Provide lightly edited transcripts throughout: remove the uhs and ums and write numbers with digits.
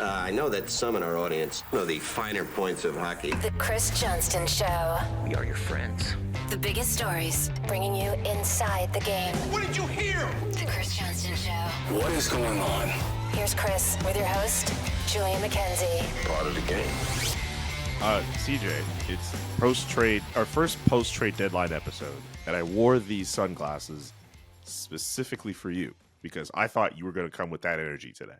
I know that some in our audience know the finer points of hockey. The Chris Johnston Show. We are your friends. The biggest stories, bringing you inside the game. What did you hear? The Chris Johnston Show. What is going on? Here's Chris with your host, Julian McKenzie. Part of the game. CJ, it's post-trade, our first post-trade deadline episode, and I wore these sunglasses specifically for you because I thought you were going to come with that energy today.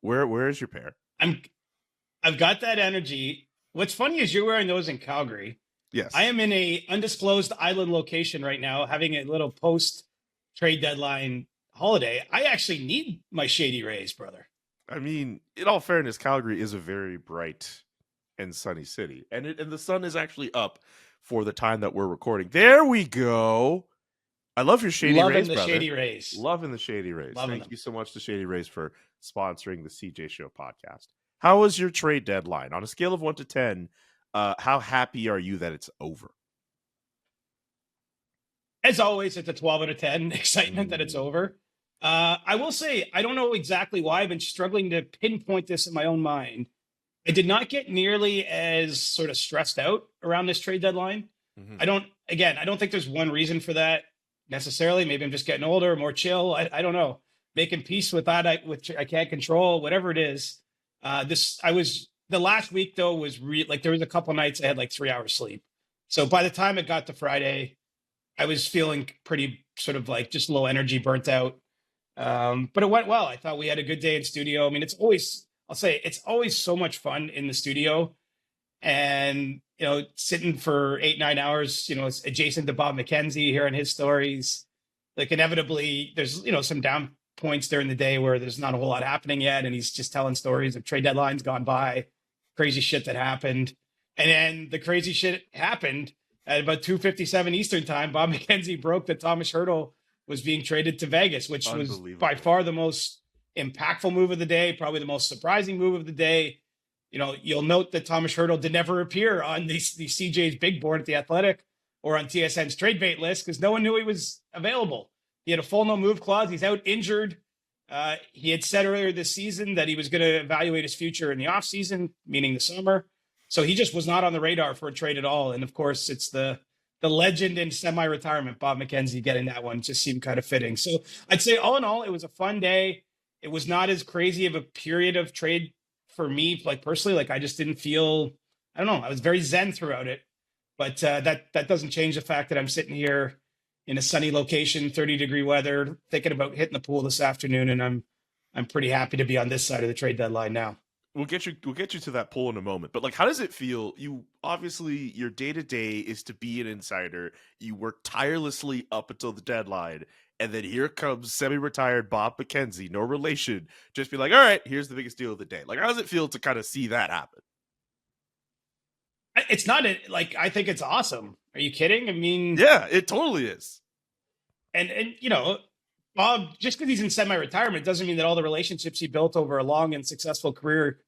Where is your pair? I've got that energy. What's funny is you're wearing those in Calgary. Yes. I am in a undisclosed island location right now, having a little post-trade deadline holiday. I actually need my shady rays, brother. I mean, in all fairness, Calgary is a very bright and sunny city, and the sun is actually up for the time that we're recording. There we go. I love your Shady Rays, brother. Shady Rays. Loving the Shady Rays. Thank them. you so much to Shady Rays for sponsoring the CJ Show podcast. How was your trade deadline? On a scale of 1 to 10, how happy are you that it's over? As always, it's a 12 out of 10 excitement that it's over. I will say, I don't know exactly why. I've been struggling to pinpoint this in my own mind. I did not get nearly as sort of stressed out around this trade deadline. Mm-hmm. I don't think there's one reason for that necessarily. Maybe I'm just getting older, more chill. I don't know. Making peace with that, which I can't control, whatever it is. The last week though was there was a couple nights I had like 3 hours sleep. So by the time it got to Friday, I was feeling pretty sort of like just low energy, burnt out. But it went well. I thought we had a good day in studio. I mean, it's always so much fun in the studio, and sitting for 8-9 hours, adjacent to Bob McKenzie, hearing his stories. Like inevitably, there's some down points during the day where there's not a whole lot happening yet, and he's just telling stories of trade deadlines gone by, crazy shit that happened, and then the crazy shit happened at about 2:57 Eastern time. Bob McKenzie broke that Thomas Hertl was being traded to Vegas, which was by far the most impactful move of the day, probably the most surprising move of the day. You'll note that Thomas Hertl did never appear on the CJ's big board at the Athletic or on TSN's trade bait list because no one knew he was available. He had a full no move clause. He's out injured. He had said earlier this season that he was going to evaluate his future in the offseason, meaning the summer. So he just was not on the radar for a trade at all. And of course, it's the legend in semi-retirement, Bob McKenzie, getting that one just seemed kind of fitting. So I'd say all in all, it was a fun day. It was not as crazy of a period of trade for me, like personally. Like I just didn't feel, I don't know, I was very zen throughout it. But that doesn't change the fact that I'm sitting here in a sunny location, 30-degree weather, thinking about hitting the pool this afternoon, and I'm pretty happy to be on this side of the trade deadline now. We'll get you to that pool in a moment. But like, how does it feel? You obviously, your day-to-day is to be an insider. You work tirelessly up until the deadline. And then here comes semi-retired Bob McKenzie, no relation, just be like, all right, here's the biggest deal of the day. Like, how does it feel to kind of see that happen? It's not I think it's awesome. Are you kidding? I mean, yeah, it totally is. And Bob, just because he's in semi-retirement doesn't mean that all the relationships he built over a long and successful career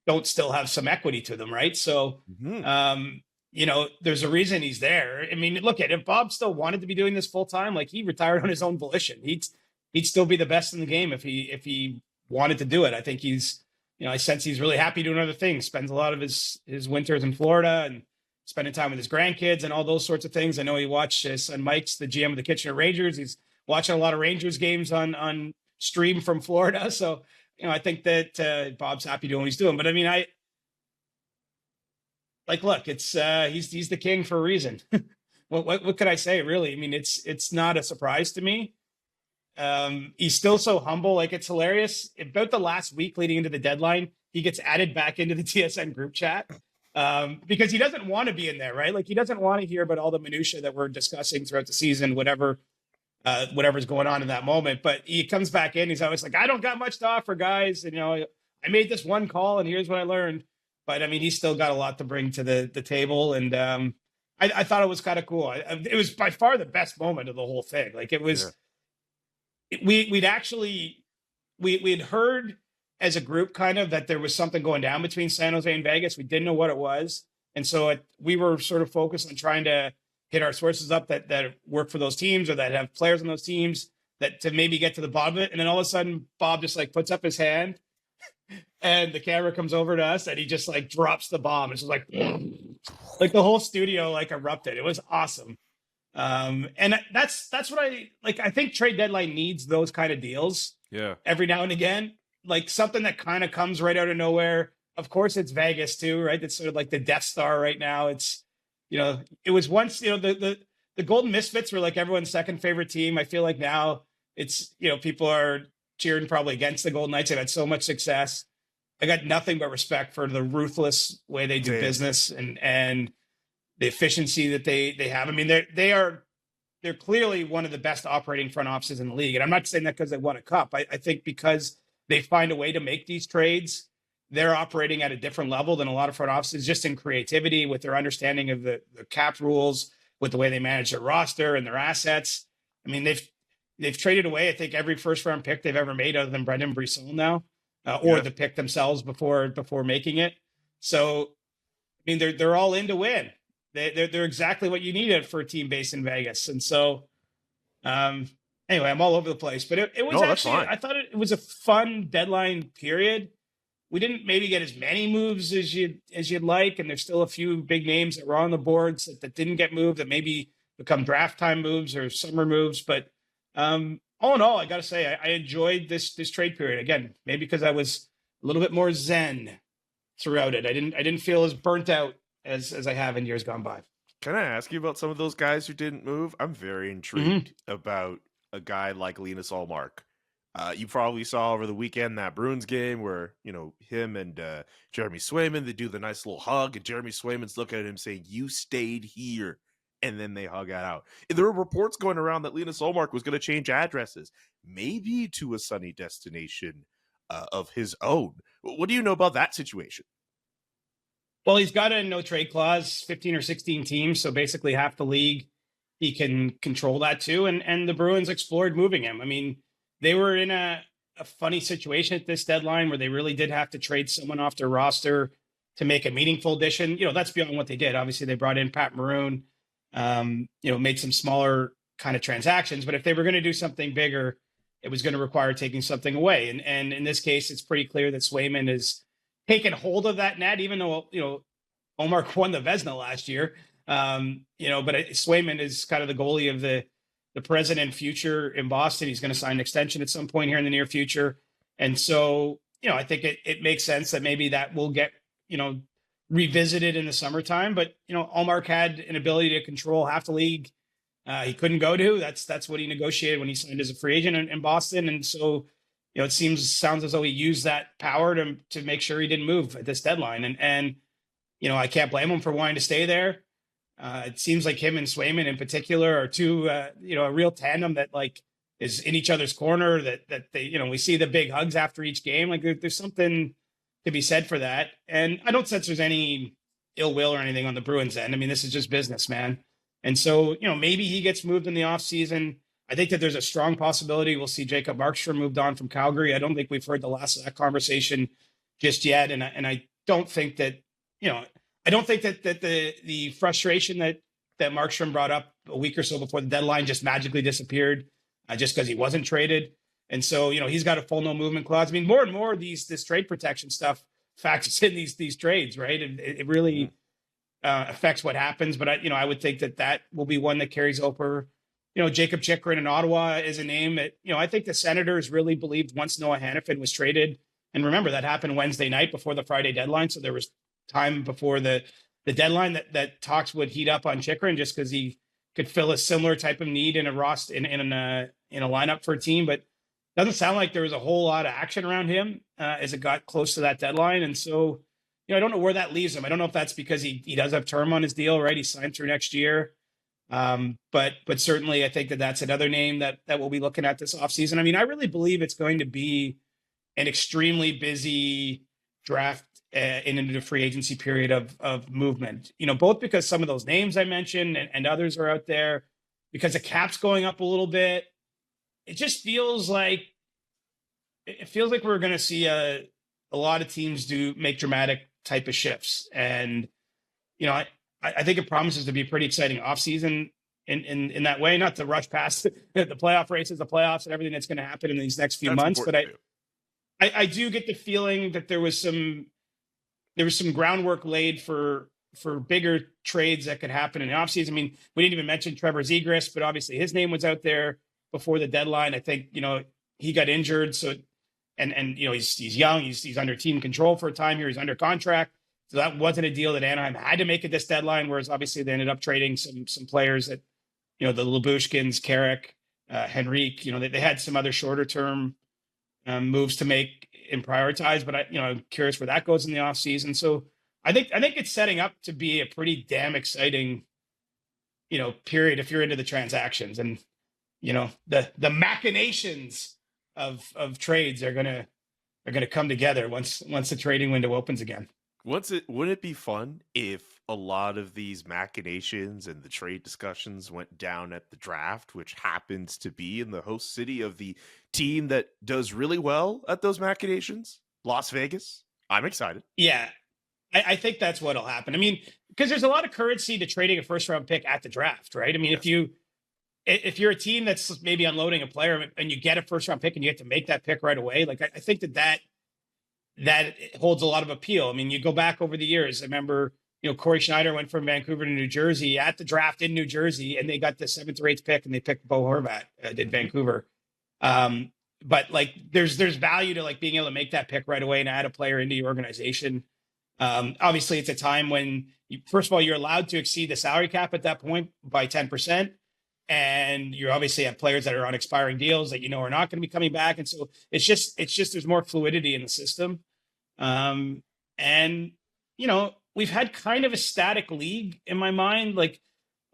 don't still have some equity to them, right? So, there's a reason he's there. I mean, look if Bob still wanted to be doing this full time, like he retired on his own volition, he'd still be the best in the game if he wanted to do it. I think he's, I sense he's really happy doing other things. Spends a lot of his winters in Florida and spending time with his grandkids and all those sorts of things. I know he watched his son Mike's the GM of the Kitchener Rangers. He's watching a lot of Rangers games on stream from Florida. So, I think that Bob's happy doing what he's doing. But I mean, look, it's he's the king for a reason. What could I say, really? I mean, it's not a surprise to me. He's still so humble. Like, it's hilarious. About the last week leading into the deadline, he gets added back into the TSN group chat because he doesn't want to be in there, right? Like, he doesn't want to hear about all the minutia that we're discussing throughout the season, whatever's going on in that moment. But he comes back in. He's always like, I don't got much to offer, guys. And, I made this one call and here's what I learned. But I mean, he's still got a lot to bring to the table. And I thought it was kind of cool. It was by far the best moment of the whole thing. Like it was, we'd heard as a group kind of that there was something going down between San Jose and Vegas. We didn't know what it was. And so we were sort of focused on trying to hit our sources up that work for those teams or that have players on those teams that to maybe get to the bottom of it. And then all of a sudden Bob just like puts up his hand and the camera comes over to us, and he just like drops the bomb. It's just like the whole studio like erupted. It was awesome. And that's what I like. I think trade deadline needs those kind of deals. Yeah. Every now and again, like something that kind of comes right out of nowhere. Of course, it's Vegas too, right? It's sort of like the Death Star right now. It's, it was once, the Golden Misfits were like everyone's second favorite team. I feel like now it's, people are cheering probably against the Golden Knights. They've had so much success. I got nothing but respect for the ruthless way they do business and the efficiency that they have. I mean, they're clearly one of the best operating front offices in the league. And I'm not saying that because they won a cup. I think because they find a way to make these trades, they're operating at a different level than a lot of front offices, just in creativity, with their understanding of the cap rules, with the way they manage their roster and their assets. I mean, they've traded away, I think, every first round pick they've ever made other than Brendan Brisson now, or the pick themselves before making it. So, I mean, they're all in to win. They're exactly what you needed for a team based in Vegas. And so, anyway, I'm all over the place, but it was actually, I thought it was a fun deadline period. We didn't maybe get as many moves as you'd like, and there's still a few big names that were on the boards that didn't get moved, that maybe become draft time moves or summer moves. But all in all, I got to say, I enjoyed this trade period. Again, maybe because I was a little bit more zen throughout it. I didn't feel as burnt out as I have in years gone by. Can I ask you about some of those guys who didn't move? I'm very intrigued about a guy like Linus Ullmark. You probably saw over the weekend that Bruins game where, him and Jeremy Swayman, they do the nice little hug, and Jeremy Swayman's looking at him saying, "You stayed here." And then they hug it out. There were reports going around that Linus Ullmark was going to change addresses, maybe to a sunny destination of his own. What do you know about that situation? Well, he's got a no trade clause, 15 or 16 teams. So basically half the league, he can control that too. And the Bruins explored moving him. I mean, they were in a funny situation at this deadline where they really did have to trade someone off their roster to make a meaningful addition. That's beyond what they did. Obviously, they brought in Pat Maroon, made some smaller kind of transactions. But if they were going to do something bigger, it was going to require taking something away. And in this case, it's pretty clear that Swayman is taken hold of that net, even though, Ullmark won the Vezina last year. But Swayman is kind of the goalie of the present and future in Boston. He's going to sign an extension at some point here in the near future. And so, I think it makes sense that maybe that will get, revisited in the summertime. But, Ullmark had an ability to control half the league. He couldn't go to. That's what he negotiated when he signed as a free agent in Boston. And so, it sounds as though he used that power to make sure he didn't move at this deadline. And I can't blame him for wanting to stay there. It seems like him and Swayman in particular are two, a real tandem that like is in each other's corner, that they, we see the big hugs after each game. Like there's something to be said for that. And I don't sense there's any ill will or anything on the Bruins end. I mean, this is just business, man. And so, maybe he gets moved in the off season. I think that there's a strong possibility we'll see Jacob Markstrom moved on from Calgary. I don't think we've heard the last of that conversation just yet. And I don't think that, that the frustration that Markstrom brought up a week or so before the deadline just magically disappeared just because he wasn't traded. And so, he's got a full no movement clause. I mean, more and more this trade protection stuff factors in these trades, right? And it really affects what happens. But I would think that will be one that carries over. Jacob Chychrun in Ottawa is a name that, I think the Senators really believed once Noah Hannafin was traded. And remember, that happened Wednesday night before the Friday deadline. So there was time before the deadline that talks would heat up on Chychrun just because he could fill a similar type of need in a roster in a lineup for a team. But it doesn't sound like there was a whole lot of action around him as it got close to that deadline. And so, I don't know where that leaves him. I don't know if that's because he does have term on his deal, right? He signed through next year. But certainly I think that's another name that we'll be looking at this offseason. I mean, I really believe it's going to be an extremely busy draft into the free agency period of movement, both because some of those names I mentioned and others are out there, because the cap's going up a little bit. It just feels like we're going to see a lot of teams make dramatic type of shifts. And, I think it promises to be a pretty exciting offseason in that way, not to rush past the playoff races, the playoffs, and everything that's going to happen in these next few months. But I do get the feeling that there was some groundwork laid for bigger trades that could happen in the offseason. I mean, we didn't even mention Trevor Zegras, but obviously his name was out there before the deadline. I think, he got injured. So, and he's young, he's under team control for a time here. He's under contract. So that wasn't a deal that Anaheim had to make at this deadline. Whereas obviously they ended up trading some players that, the Labushkins, Carrick, Henrique, they had some other shorter term moves to make and prioritize, but I'm curious where that goes in the offseason. So I think it's setting up to be a pretty damn exciting, period if you're into the transactions, and the machinations of trades are gonna come together once the trading window opens again. Wouldn't it be fun if a lot of these machinations and the trade discussions went down at the draft, which happens to be in the host city of the team that does really well at those machinations, Las Vegas? I'm excited. Yeah, I think that's what'll happen. I mean, because there's a lot of currency to trading a first round pick at the draft, right? I mean, yes. If you're a team that's maybe unloading a player and you get a first round pick and you have to make that pick right away, like I think that holds a lot of appeal. I mean, you go back over the years. I remember, Corey Schneider went from Vancouver to New Jersey at the draft in New Jersey, and they got the 7th or 8th pick, and they picked Bo Horvat, did Vancouver. But like, there's value to like being able to make that pick right away and add a player into your organization. Obviously, it's a time when first of all, you're allowed to exceed the salary cap at that point by 10%. And you obviously have players that are on expiring deals that are not going to be coming back. And so it's just there's more fluidity in the system. And we've had kind of a static league in my mind. Like,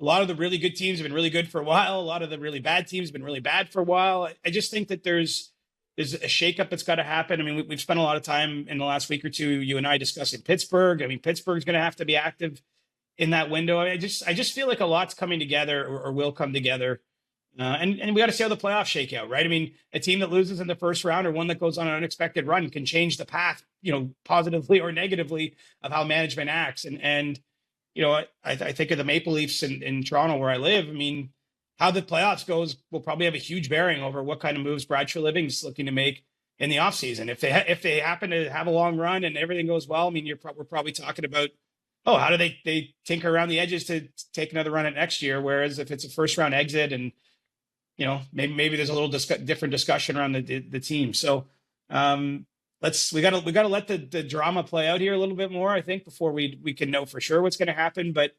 a lot of the really good teams have been really good for a while. A lot of the really bad teams have been really bad for a while. I just think that there's a shakeup that's got to happen. I mean, we've spent a lot of time in the last week or two, you and I, discussing Pittsburgh. I mean, Pittsburgh's going to have to be active in that window. I just feel like a lot's coming together or will come together. And we got to see how the playoffs shake out, right? I mean, a team that loses in the first round or one that goes on an unexpected run can change the path, positively or negatively, of how management acts. And I think of the Maple Leafs in Toronto, where I live. I mean, how the playoffs goes will probably have a huge bearing over what kind of moves Brad Treliving's looking to make in the offseason. If they happen to have a long run and everything goes well, I mean, we're probably talking about, how do they tinker around the edges to take another run at next year? Whereas if it's a first round exit and maybe there's a little different discussion around the team. So we got to let the drama play out here a little bit more, I think, before we can know for sure what's going to happen. But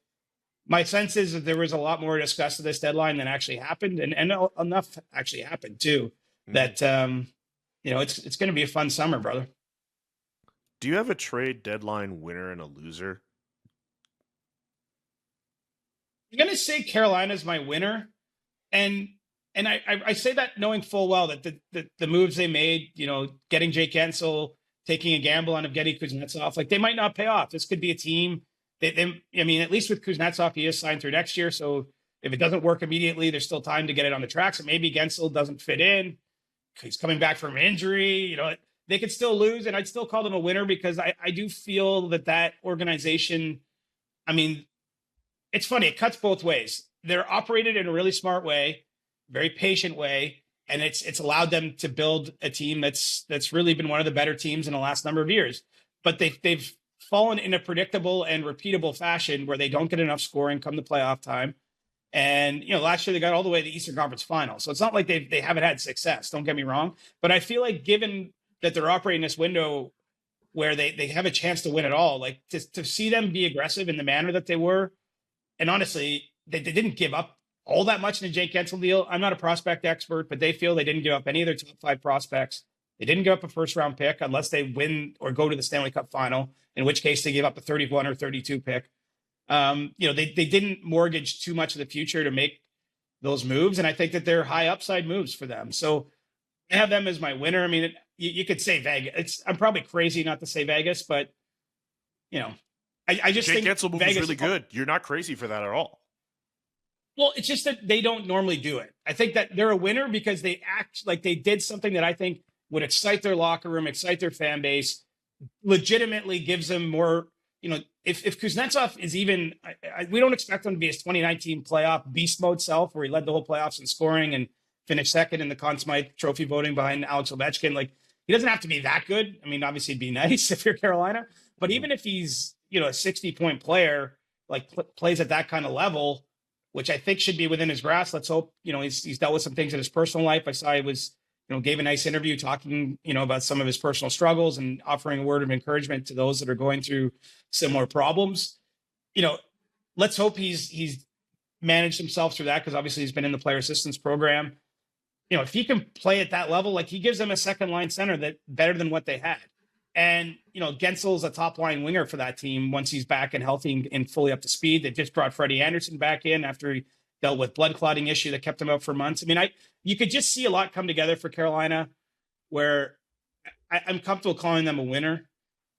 my sense is that there was a lot more discussed at this deadline than actually happened, and enough actually happened too. Mm-hmm. That it's going to be a fun summer, brother. Do you have a trade deadline winner and a loser? I'm going to say Carolina's my winner, and I say that knowing full well that the moves they made, getting Jake Gensel, taking a gamble on Evgeny Kuznetsov, like, they might not pay off. This could be a team. I mean, at least with Kuznetsov, he is signed through next year. So if it doesn't work immediately, there's still time to get it on the track. So maybe Gensel doesn't fit in. He's coming back from an injury. They could still lose, and I'd still call them a winner, because I do feel that organization, I mean, it's funny. It cuts both ways. They're operated in a really smart way, very patient way, and it's allowed them to build a team that's really been one of the better teams in the last number of years. But they've fallen in a predictable and repeatable fashion where they don't get enough scoring come the playoff time. And last year they got all the way to the Eastern Conference Final, so it's not like they haven't had success. Don't get me wrong, but I feel like, given that they're operating this window where they have a chance to win it all, like, to see them be aggressive in the manner that they were. And honestly, they didn't give up all that much in the Jake Gensel deal. I'm not a prospect expert, but they feel they didn't give up any of their top 5 prospects. They didn't give up a first round pick unless they win or go to the Stanley Cup final, in which case they gave up a 31 or 32 pick. They didn't mortgage too much of the future to make those moves. And I think that they're high upside moves for them. So I have them as my winner. I mean, you could say Vegas. I'm probably crazy not to say Vegas, but I just Jake think Gensel move is really good. You're not crazy for that at all. Well, it's just that they don't normally do it. I think that they're a winner because they act like they did something that I think would excite their locker room, excite their fan base, legitimately gives them more. If Kuznetsov is even, we don't expect him to be his 2019 playoff beast mode self, where he led the whole playoffs in scoring and finished second in the Conn Smythe Trophy voting behind Alex Ovechkin. Like, he doesn't have to be that good. I mean, obviously it'd be nice if you're Carolina, but even if he's, a 60-point player, like plays at that kind of level, which I think should be within his grasp. Let's hope, he's dealt with some things in his personal life. I saw he was, gave a nice interview talking, about some of his personal struggles and offering a word of encouragement to those that are going through similar problems. Let's hope he's managed himself through that, because obviously he's been in the player assistance program. If he can play at that level, like he gives them a second line center that better than what they had. And, Gensel's a top line winger for that team once he's back and healthy and fully up to speed. They just brought Freddie Anderson back in after he dealt with blood clotting issue that kept him out for months. I mean, you could just see a lot come together for Carolina, where I'm comfortable calling them a winner.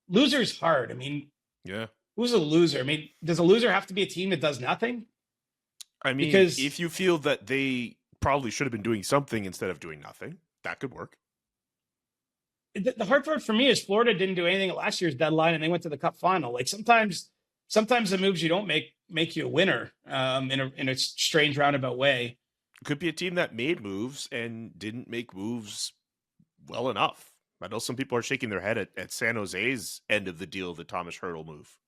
Loser's hard. I mean, yeah. Who's a loser? I mean, does a loser have to be a team that does nothing? I mean, because if you feel that they probably should have been doing something instead of doing nothing, that could work. The hard part for me is Florida didn't do anything at last year's deadline, and they went to the Cup final. Like sometimes the moves you don't make you a winner in a strange roundabout way. It could be a team that made moves and didn't make moves well enough. I know some people are shaking their head at San Jose's end of the deal, the Thomas Hertl move.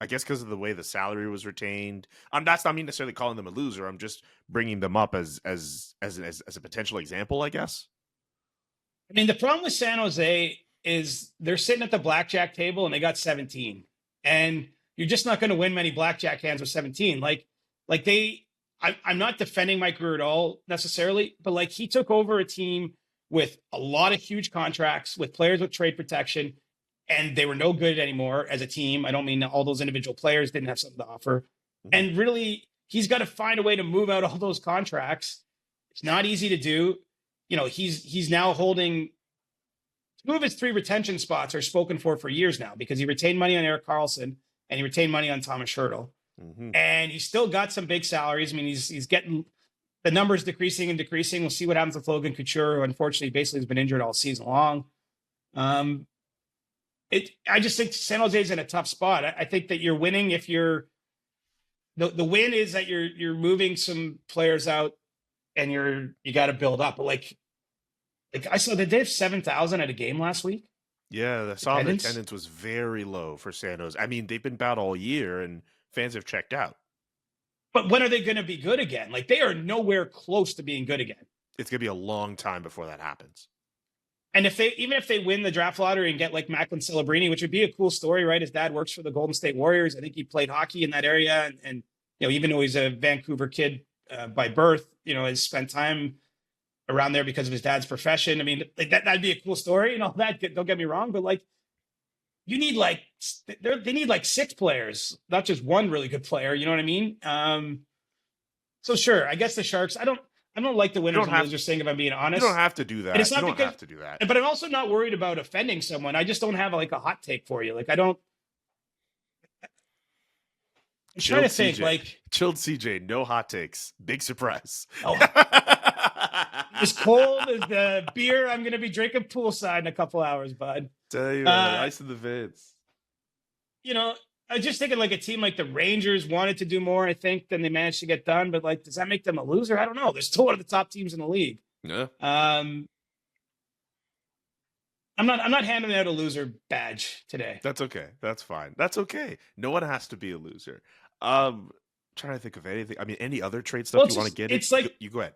I guess because of the way the salary was retained. That's not me necessarily calling them a loser. I'm just bringing them up as a potential example, I guess. I mean, the problem with San Jose is they're sitting at the blackjack table and they got 17, and you're just not going to win many blackjack hands with 17. I'm not defending Mike Grier at all necessarily, but like he took over a team with a lot of huge contracts with players with trade protection, and they were no good anymore as a team. I don't mean all those individual players didn't have something to offer. And really, he's got to find a way to move out all those contracts. It's not easy to do. He's now holding 2 of his 3 retention spots are spoken for years now, because he retained money on Erik Karlsson and he retained money on Thomas Hertl. Mm-hmm. And he's still got some big salaries. I mean, he's getting the numbers decreasing and decreasing. We'll see what happens with Logan Couture, who unfortunately basically has been injured all season long. I just think San Jose is in a tough spot. I think that you're winning if you're the win is that you're moving some players out and you got to build up. But like I saw that they have 7,000 at a game last week. Yeah, I saw the attendance was very low for San Jose. I mean, they've been bad all year and fans have checked out. But when are they going to be good again? Like, they are nowhere close to being good again. It's going to be a long time before that happens. And even if they win the draft lottery and get like Macklin Celebrini, which would be a cool story, right? His dad works for the Golden State Warriors. I think he played hockey in that area. And even though he's a Vancouver kid by birth, has spent time around there because of his dad's profession. I mean, like that'd be a cool story and all that. Don't get me wrong, but like, you need they need 6 players, not just one really good player. You know what I mean? So sure, I guess the Sharks. I don't like the winners and losers thing, if I'm being honest. You don't have to do that. And it's not you don't have to do that. But I'm also not worried about offending someone. I just don't have like a hot take for you. Like I don't. I'm trying to think. Like chilled CJ, no hot takes. Big surprise. Oh. As cold as the beer I'm going to be drinking poolside in a couple hours, bud. Tell you, ice in the veins. I was just thinking like a team like the Rangers wanted to do more, I think, than they managed to get done. But like, does that make them a loser? I don't know. They're still one of the top teams in the league. Yeah. I'm not handing out a loser badge today. That's okay. That's fine. That's okay. No one has to be a loser. Trying to think of anything. I mean, any other trade stuff you want to get? It's like you go ahead.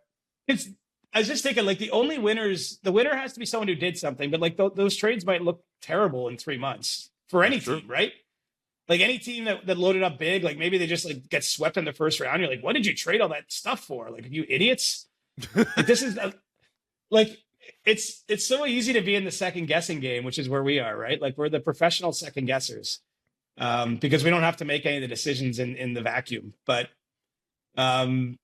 I was just thinking, like, the winner has to be someone who did something, but like those trades might look terrible in 3 months for any team, right? Like any team that loaded up big, like maybe they just like get swept in the first round. You're like, what did you trade all that stuff for? Like, you idiots. Like, this is like, it's so easy to be in the second guessing game, which is where we are, right? Like we're the professional second guessers because we don't have to make any of the decisions in the vacuum. But then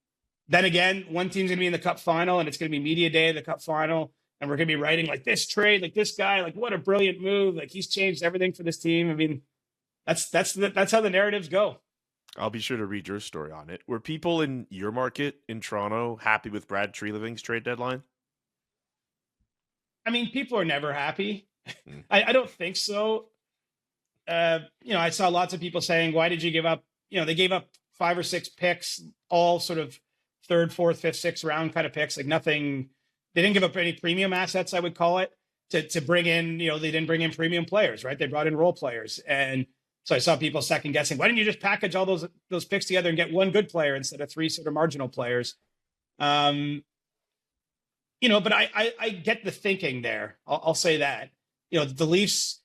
again, one team's going to be in the Cup final and it's going to be media day of the Cup final. And we're going to be writing like this trade, like this guy, like what a brilliant move. Like he's changed everything for this team. I mean, that's how the narratives go. I'll be sure to read your story on it. Were people in your market in Toronto happy with Brad Treliving's trade deadline? I mean, people are never happy. I don't think so. I saw lots of people saying, why did you give up? They gave up 5 or 6 picks, all sort of 3rd, 4th, 5th, 6th round kind of picks, like nothing they didn't give up any premium assets, I would call it, to bring in, they didn't bring in premium players, right? They brought in role players. And so I saw people second guessing, why didn't you just package all those picks together and get one good player instead of three sort of marginal players? But I get the thinking there. I'll say that, the Leafs,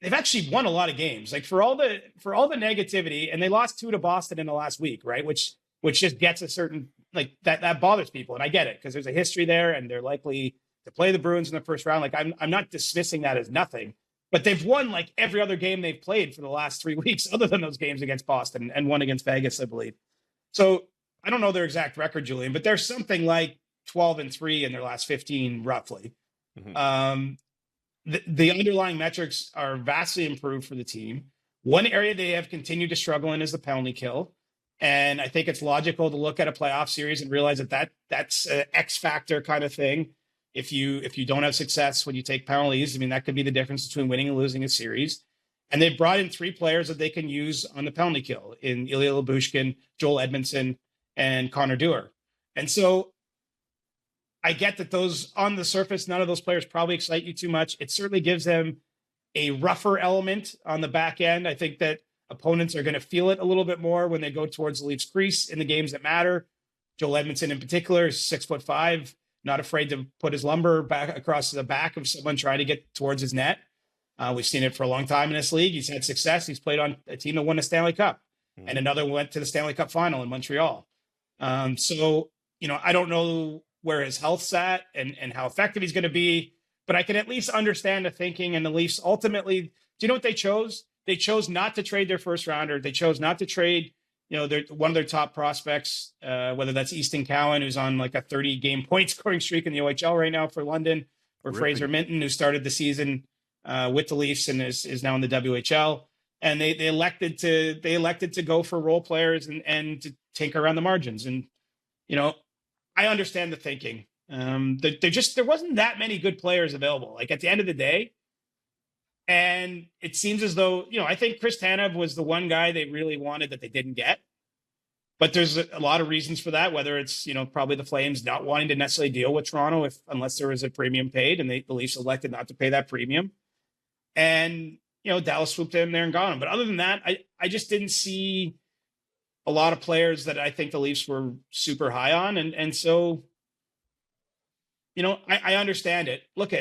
they've actually won a lot of games, like for all the negativity, and they lost 2 to Boston in the last week, right? Which just gets a certain, like, that bothers people. And I get it, because there's a history there and they're likely to play the Bruins in the first round. Like, I'm not dismissing that as nothing, but they've won like every other game they've played for the last 3 weeks, other than those games against Boston and one against Vegas, I believe. So I don't know their exact record, Julian, but there's something like 12-3 in their last 15, roughly. Mm-hmm. The underlying metrics are vastly improved for the team. One area they have continued to struggle in is the penalty kill. And I think it's logical to look at a playoff series and realize that's an X factor kind of thing. If you don't have success when you take penalties, I mean, that could be the difference between winning and losing a series. And they've brought in 3 players that they can use on the penalty kill in Ilya Lyubushkin, Joel Edmondson, and Connor Dewar. And so I get that those on the surface, none of those players probably excite you too much. It certainly gives them a rougher element on the back end. I think that opponents are going to feel it a little bit more when they go towards the Leafs crease in the games that matter. Joel Edmondson in particular is 6'5", not afraid to put his lumber back across the back of someone trying to get towards his net. We've seen it for a long time in this league. He's had success. He's played on a team that won a Stanley Cup, and another went to the Stanley Cup final in Montreal. So, I don't know where his health's at and how effective he's going to be, but I can at least understand the thinking. And the Leafs ultimately, do you know what they chose? They chose not to trade their first rounder. They chose not to trade, one of their top prospects, whether that's Easton Cowan, who's on like a 30-game point scoring streak in the OHL right now for London, or really? Fraser Minton, who started the season with the Leafs and is now in the WHL. And they elected to go for role players and to tinker around the margins. And, I understand the thinking. There wasn't that many good players available, like at the end of the day. And it seems as though, I think Chris Tanev was the one guy they really wanted that they didn't get. But there's a lot of reasons for that, whether it's, probably the Flames not wanting to necessarily deal with Toronto unless there was a premium paid, and the Leafs elected not to pay that premium. And, Dallas swooped in there and got him. But other than that, I just didn't see a lot of players that I think the Leafs were super high on. And so, I understand it. Look,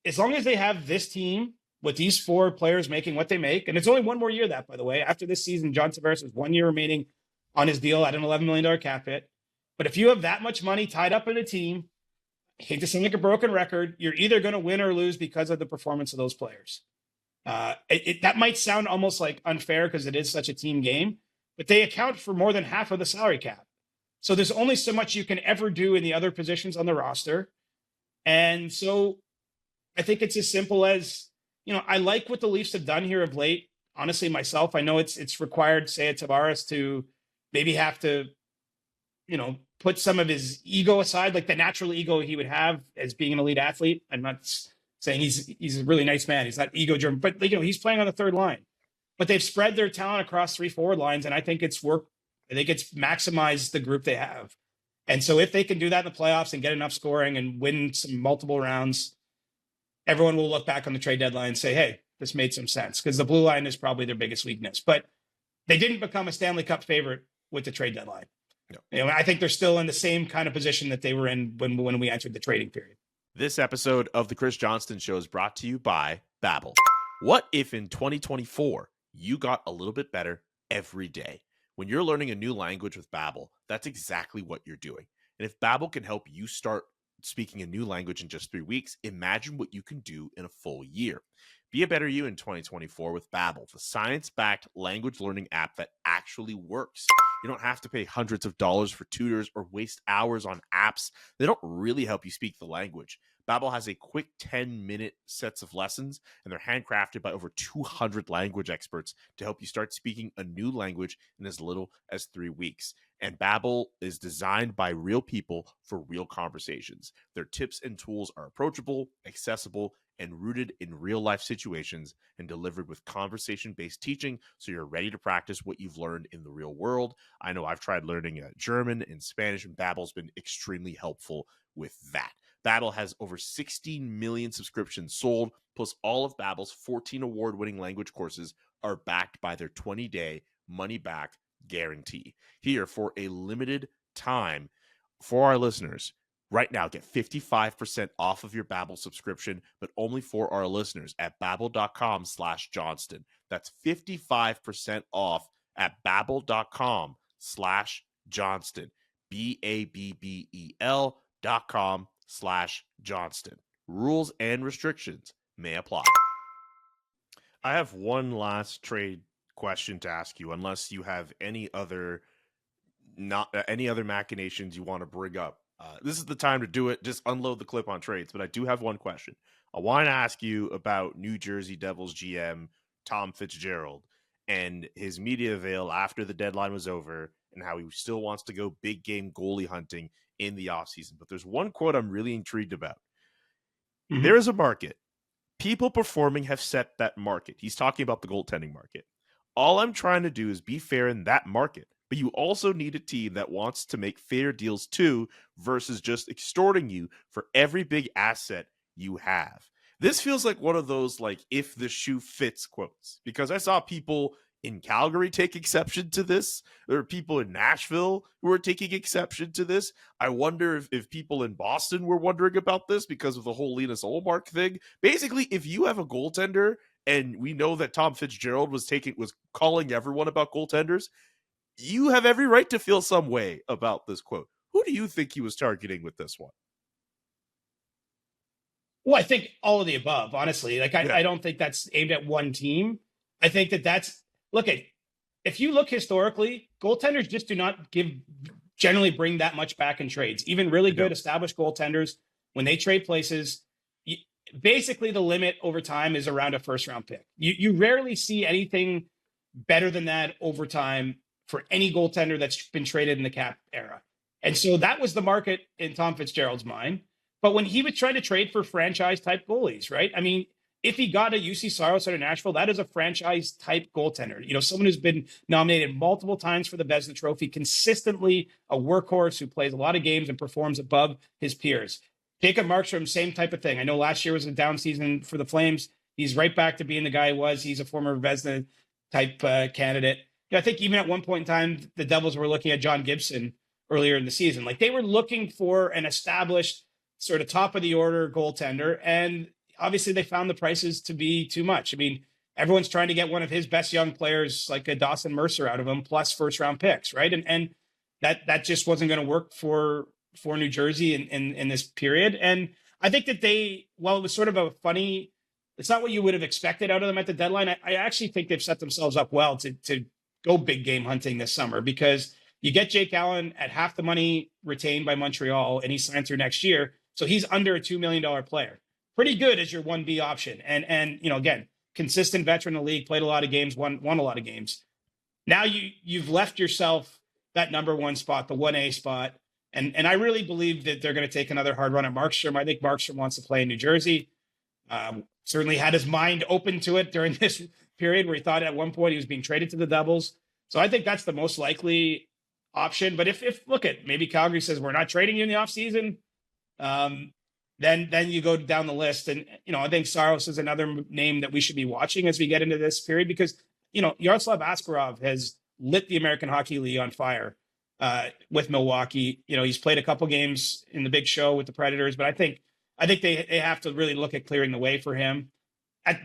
as long as they have this team with these 4 players making what they make, and it's only one more year that, by the way, after this season, John Tavares has 1 year remaining on his deal at an $11 million cap hit. But if you have that much money tied up in a team, I hate to sound like a broken record, you're either going to win or lose because of the performance of those players. That might sound almost like unfair because it is such a team game, but they account for more than half of the salary cap. So there's only so much you can ever do in the other positions on the roster. And so I think it's as simple as, I like what the Leafs have done here of late. Honestly, myself, I know it's required, say, Tavares to maybe have to, put some of his ego aside, like the natural ego he would have as being an elite athlete. I'm not saying he's a really nice man. He's not ego driven, but he's playing on the third line. But they've spread their talent across 3 forward lines, and I think it's worked. I think it's maximized the group they have. And so if they can do that in the playoffs and get enough scoring and win some multiple rounds, everyone will look back on the trade deadline and say, hey, this made some sense, because the blue line is probably their biggest weakness. But they didn't become a Stanley Cup favorite with the trade deadline. No. I think they're still in the same kind of position that they were in when we entered the trading period. This episode of the Chris Johnston Show is brought to you by Babbel. What if in 2024 you got a little bit better every day? When you're learning a new language with Babbel, that's exactly what you're doing. And if Babbel can help you start speaking a new language in just 3 weeks, imagine what you can do in a full year. Be a better you in 2024 with Babbel, the science-backed language learning app that actually works. You don't have to pay hundreds of dollars for tutors or waste hours on apps. They don't really help you speak the language. Babbel has a quick 10-minute sets of lessons, and they're handcrafted by over 200 language experts to help you start speaking a new language in as little as 3 weeks. And Babbel is designed by real people for real conversations. Their tips and tools are approachable, accessible, and rooted in real-life situations and delivered with conversation-based teaching, so you're ready to practice what you've learned in the real world. I know I've tried learning German and Spanish, and Babbel's been extremely helpful with that. Babbel has over 16 million subscriptions sold, plus all of Babbel's 14 award-winning language courses are backed by their 20-day money-back guarantee. Here, for a limited time, for our listeners, right now, get 55% off of your Babbel subscription, but only for our listeners at babbel.com/Johnston. That's 55% off at babbel.com/Johnston. BABBEL.com/Johnston. Rules and restrictions may apply. I have one last trade question to ask you, unless you have any other machinations you want to bring up. This is the time to do it. Just unload the clip on trades. But I do have one question. I want to ask you about New Jersey Devils GM Tom Fitzgerald and his media avail after the deadline was over, and how he still wants to go big game goalie hunting in the offseason. But there's one quote I'm really intrigued about. Mm-hmm. There is a market. People performing have set that market. He's talking about the goaltending market. All I'm trying to do is be fair in that market. But you also need a team that wants to make fair deals too, versus just extorting you for every big asset you have. This feels like one of those, like, if the shoe fits quotes, because I saw people in Calgary take exception to this. There are people in Nashville who are taking exception to this. I wonder if people in Boston were wondering about this because of the whole Linus Ullmark thing. Basically, if you have a goaltender, and we know that Tom Fitzgerald was calling everyone about goaltenders, you have every right to feel some way about this quote. Who do you think he was targeting with this one? Well, I think all of the above, honestly. I don't think that's aimed at one team. I think if you look historically, goaltenders just do not generally bring that much back in trades. Even really good established goaltenders, when they trade places, basically the limit over time is around a first round pick. You rarely see anything better than that over time for any goaltender that's been traded in the cap era. And so that was the market in Tom Fitzgerald's mind. But when he would try to trade for franchise type goalies, right? I mean, if he got a UC Saros out of Nashville, that is a franchise type goaltender. Someone who's been nominated multiple times for the Vezina Trophy, consistently a workhorse who plays a lot of games and performs above his peers. Jacob Markstrom, same type of thing. I know last year was a down season for the Flames. He's right back to being the guy he was. He's a former Vezina type candidate. I think even at one point in time, the Devils were looking at John Gibson earlier in the season. Like, they were looking for an established sort of top of the order goaltender. And obviously they found the prices to be too much. I mean, everyone's trying to get one of his best young players, like a Dawson Mercer, out of him, plus first round picks. Right. And that just wasn't going to work for New Jersey in this period. And I think that it was sort of it's not what you would have expected out of them at the deadline. I actually think they've set themselves up well to go big game hunting this summer, because you get Jake Allen at half the money retained by Montreal, and he signs through next year. So he's under a $2 million player. Pretty good as your 1B option. And again, consistent veteran in the league, played a lot of games, won a lot of games. Now you've left yourself that number one spot, the 1A spot. And I really believe that they're going to take another hard run at Markstrom. I think Markstrom wants to play in New Jersey. Certainly had his mind open to it during this period where he thought at one point he was being traded to the Devils. So I think that's the most likely option. But if maybe Calgary says, we're not trading you in the offseason, then you go down the list. And, I think Saros is another name that we should be watching as we get into this period, because, Yaroslav Askarov has lit the American Hockey League on fire with Milwaukee. He's played a couple games in the big show with the Predators, but I think they have to really look at clearing the way for him.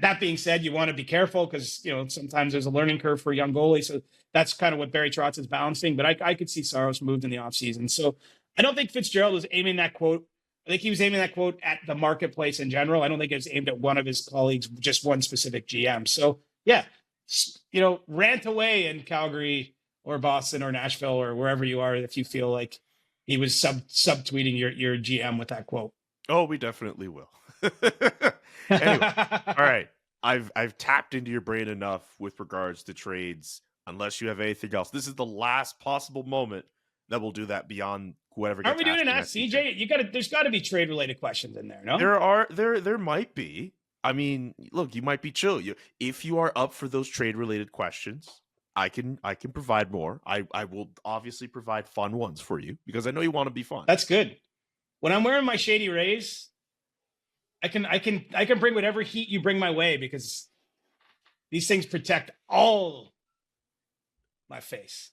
That being said, you want to be careful because, sometimes there's a learning curve for a young goalie. So that's kind of what Barry Trotz is balancing. But I could see Saros moved in the offseason. So I don't think Fitzgerald was aiming that quote. I think he was aiming that quote at the marketplace in general. I don't think it was aimed at one of his colleagues, just one specific GM. So, yeah, rant away in Calgary or Boston or Nashville or wherever you are if you feel like he was subtweeting your GM with that quote. Oh, we definitely will. Anyway, all right. I've tapped into your brain enough with regards to trades. Unless you have anything else, this is the last possible moment that we'll do that beyond whoever. Are we doing an AskCJ? There's got to be trade related questions in there. No, there might be. I mean, look, you might be chill. If you are up for those trade related questions, I can provide more. I will obviously provide fun ones for you because I know you want to be fun. That's good. when I'm wearing my Shady Rays, I can bring whatever heat you bring my way because these things protect all my face.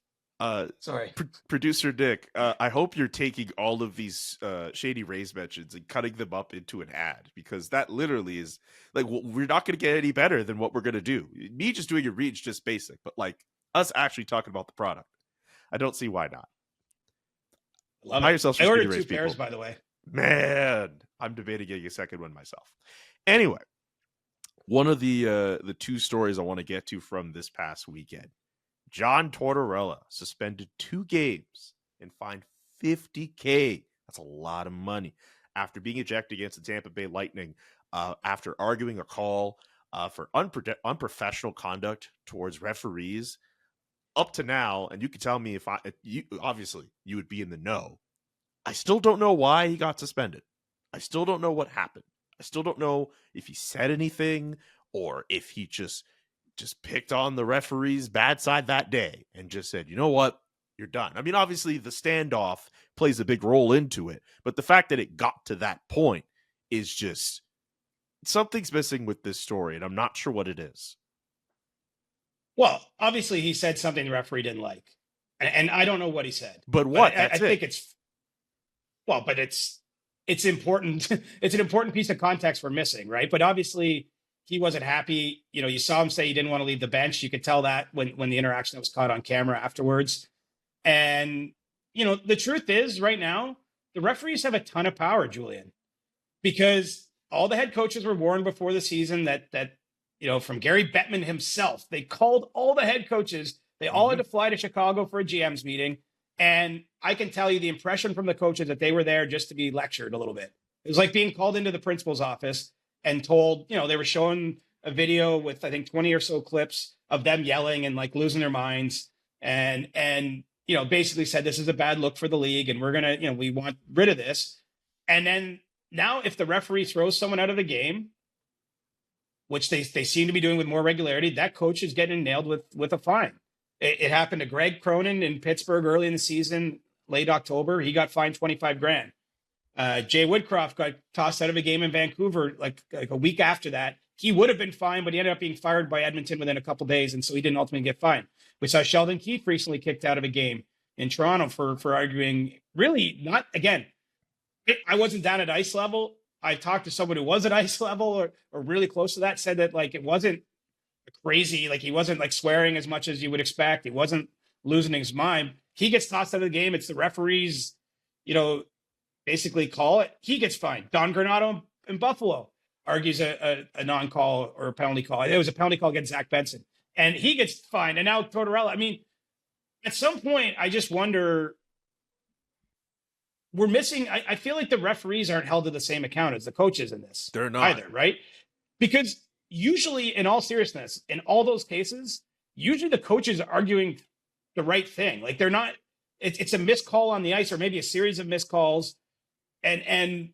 Sorry. Producer Nick, I hope you're taking all of these Shady Rays mentions and cutting them up into an ad, because that literally is like, we're not going to get any better than what we're going to do. Me just doing a read is just basic, but like us actually talking about the product, I don't see why not. Love Buy it. yourself I some ordered Shady 2 Rays, pairs, people. by the way. Man, I'm debating getting a second one myself. Anyway, one of the 2 stories I want to get to from this past weekend. John Tortorella suspended 2 games and fined $50K. That's a lot of money after being ejected against the Tampa Bay Lightning after arguing a call for unprofessional conduct towards referees. Up to now, and you can tell me if obviously you would be in the know, I still don't know why he got suspended. I still don't know what happened. I still don't know if he said anything or if he just picked on the referee's bad side that day and just said, you know what, you're done. I mean, obviously the standoff plays a big role into it, but the fact that it got to that point is just, something's missing with this story, and I'm not sure what it is. Well, obviously he said something the referee didn't like, and I don't know what he said. But what? But I think it's important. It's an important piece of context we're missing, right? But obviously he wasn't happy. You know, you saw him say he didn't want to leave the bench. You could tell that when the interaction was caught on camera afterwards. And, you know, the truth is right now, the referees have a ton of power, Julian, because all the head coaches were warned before the season that you know, from Gary Bettman himself, they called all the head coaches. They all had to fly to Chicago for a GM's meeting. And I can tell you the impression from the coaches that they were there just to be lectured a little bit. It was like being called into the principal's office and told, you know, they were showing a video with, I think, 20 or so clips of them yelling and like losing their minds and, you know, basically said, this is a bad look for the league and we're going to, you know, we want rid of this. And then now if the referee throws someone out of the game, which they seem to be doing with more regularity, that coach is getting nailed with a fine. It happened to Greg Cronin in Pittsburgh early in the season, late October. He got fined $25,000. Jay Woodcroft got tossed out of a game in Vancouver like a week after that. He would have been fined, but he ended up being fired by Edmonton within a couple days, and so he didn't ultimately get fined. We saw Sheldon Keefe recently kicked out of a game in Toronto for arguing really not, again, I wasn't down at ice level. I talked to someone who was at ice level or really close to that, said that like it wasn't crazy, like he wasn't like swearing as much as you would expect. He wasn't losing his mind. He gets tossed out of the game. It's the referees, you know, basically call it. He gets fined. Don Granato in Buffalo argues a non-call or a penalty call. It was a penalty call against Zach Benson, and he gets fined. And now Tortorella. I mean, at some point, I just wonder. We're missing. I feel like the referees aren't held to the same account as the coaches in this. They're not either, right? Because usually, in all seriousness, in all those cases, usually the coaches are arguing the right thing. Like they're not. It's a missed call on the ice, or maybe a series of missed calls, and